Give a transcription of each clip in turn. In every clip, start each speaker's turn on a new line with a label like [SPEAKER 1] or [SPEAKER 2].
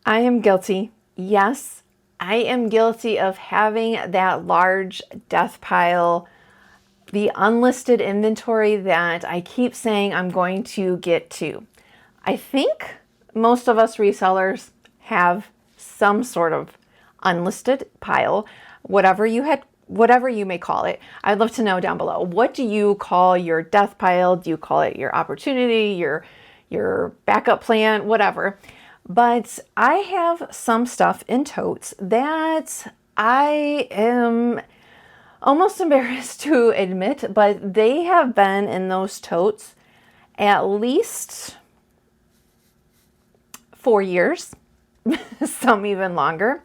[SPEAKER 1] I am guilty. Yes, I am guilty of having that large death pile, the unlisted inventory that I keep saying I'm going to get to. I think most of us resellers have some sort of unlisted pile, whatever you may call it. I'd love to know down below. What do you call your death pile? Do you call it your opportunity, your backup plan, whatever? But I have some stuff in totes that I am almost embarrassed to admit, but they have been in those totes at least 4 years, some even longer.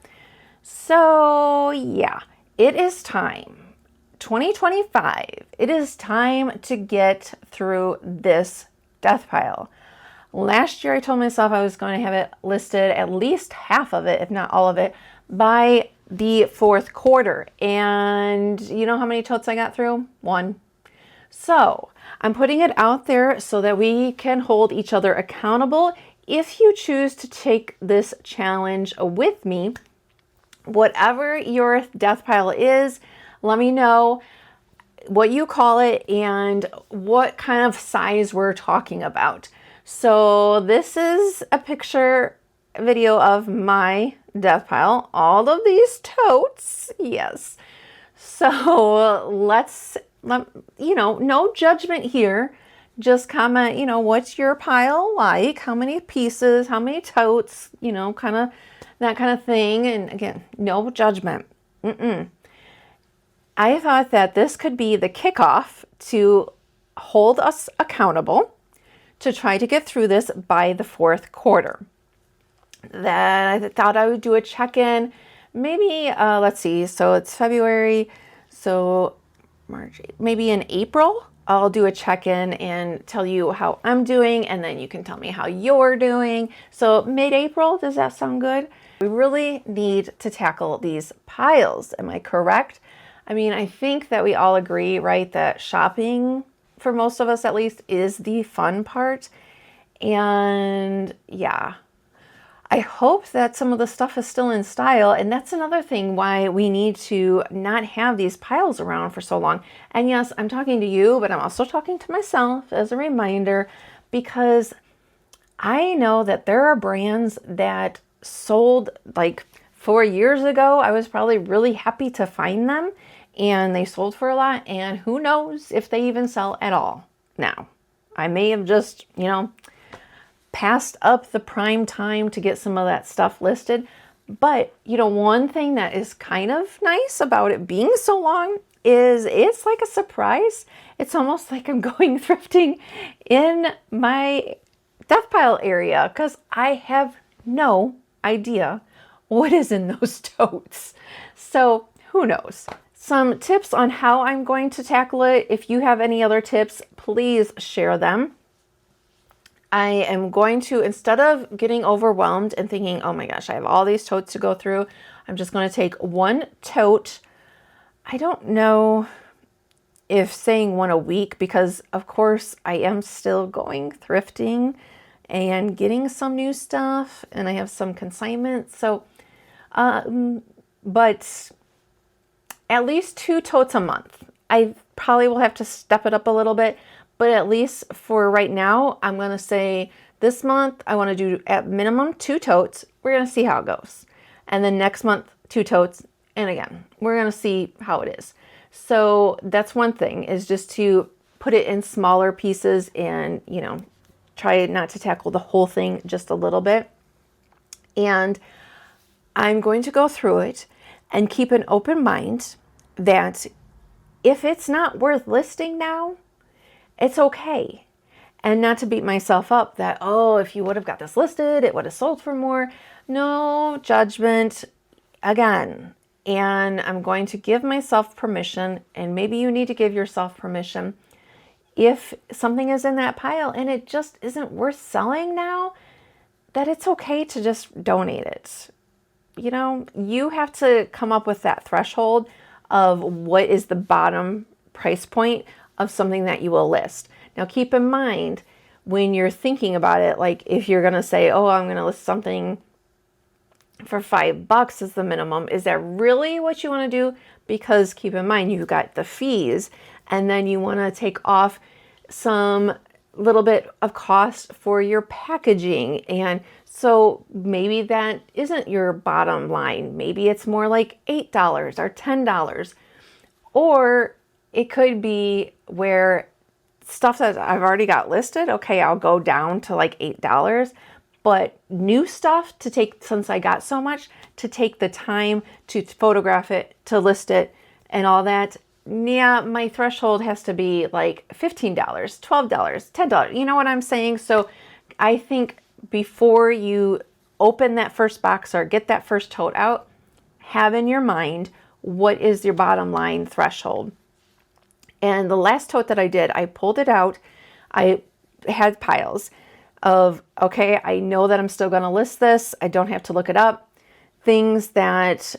[SPEAKER 1] So yeah, it is time. 2025, it is time to get through this death pile. Last year I told myself I was going to have it listed, at least half of it, if not all of it, by the fourth quarter. And you know how many totes I got through? 1. So I'm putting it out there so that we can hold each other accountable. If you choose to take this challenge with me, whatever your death pile is, let me know what you call it and what kind of size we're talking about. So this is a picture video of my death pile, all of these totes, yes. So no judgment here. Just comment, what's your pile like? How many pieces, how many totes, kind of that kind of thing. And again, no judgment. I thought that this could be the kickoff to hold us accountable to try to get through this by the fourth quarter. That I thought I would do a check-in, maybe, let's see, so it's February, so March, maybe in April, I'll do a check-in and tell you how I'm doing, and then you can tell me how you're doing. So mid-April, does that sound good? We really need to tackle these piles, am I correct? I mean, I think that we all agree, right, that shopping, for most of us at least, is the fun part. And yeah, I hope that some of the stuff is still in style, and that's another thing why we need to not have these piles around for so long. And yes, I'm talking to you, but I'm also talking to myself as a reminder, because I know that there are brands that sold like 4 years ago. I was probably really happy to find them, and they sold for a lot, and who knows if they even sell at all now. I may have just, passed up the prime time to get some of that stuff listed. But, one thing that is kind of nice about it being so long is it's like a surprise. It's almost like I'm going thrifting in my death pile area because I have no idea what is in those totes. So who knows? Some tips on how I'm going to tackle it. If you have any other tips, please share them. I am going to, instead of getting overwhelmed and thinking, oh my gosh, I have all these totes to go through, I'm just going to take one tote. I don't know if saying one a week, because of course I am still going thrifting and getting some new stuff, and I have some consignments. So, but at least 2 totes a month. I probably will have to step it up a little bit. But at least for right now, I'm going to say this month, I want to do at minimum 2 totes. We're going to see how it goes. And then next month, 2 totes. And again, we're going to see how it is. So that's one thing, is just to put it in smaller pieces and, try not to tackle the whole thing, just a little bit. And I'm going to go through it and keep an open mind that if it's not worth listing now, it's okay. And not to beat myself up that, oh, if you would have got this listed, it would have sold for more. No judgment again. And I'm going to give myself permission, and maybe you need to give yourself permission. If something is in that pile and it just isn't worth selling now, that it's okay to just donate it. You have to come up with that threshold of what is the bottom price point of something that you will list. Now keep in mind, when you're thinking about it, like if you're going to say, oh, I'm going to list something for $5 is the minimum. Is that really what you want to do? Because keep in mind, you got the fees, and then you want to take off some little bit of cost for your packaging. And so maybe that isn't your bottom line. Maybe it's more like $8 or $10. Or it could be where stuff that I've already got listed, okay, I'll go down to like $8. But new stuff to take, since I got so much, to take the time to photograph it, to list it, and all that, yeah, my threshold has to be like $15, $12, $10. You know what I'm saying? So I think before you open that first box or get that first tote out, have in your mind what is your bottom line threshold. And the last tote that I did, I pulled it out. I had piles of, okay, I know that I'm still going to list this. I don't have to look it up. Things that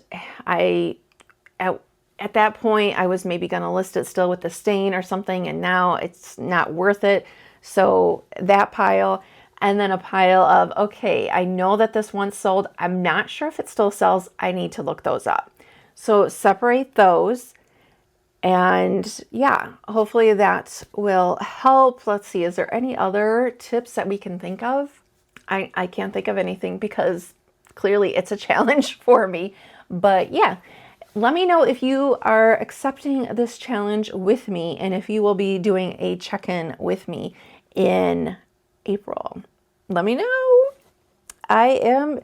[SPEAKER 1] at that point, I was maybe going to list it still with the stain or something, and now it's not worth it. So that pile, and then a pile of, okay, I know that this once sold. I'm not sure if it still sells. I need to look those up. So separate those. And yeah, hopefully that will help. Let's see, is there any other tips that we can think of? I can't think of anything because clearly it's a challenge for me. But yeah, let me know if you are accepting this challenge with me and if you will be doing a check-in with me in April. Let me know. I am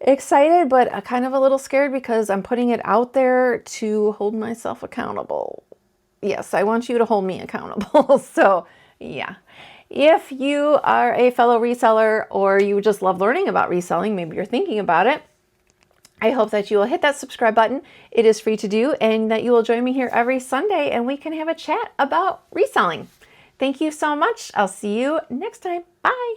[SPEAKER 1] excited, but kind of a little scared because I'm putting it out there to hold myself accountable. Yes, I want you to hold me accountable. So yeah, if you are a fellow reseller or you just love learning about reselling, maybe you're thinking about it, I hope that you will hit that subscribe button. It is free to do, and that you will join me here every Sunday and we can have a chat about reselling. Thank you so much. I'll see you next time. Bye.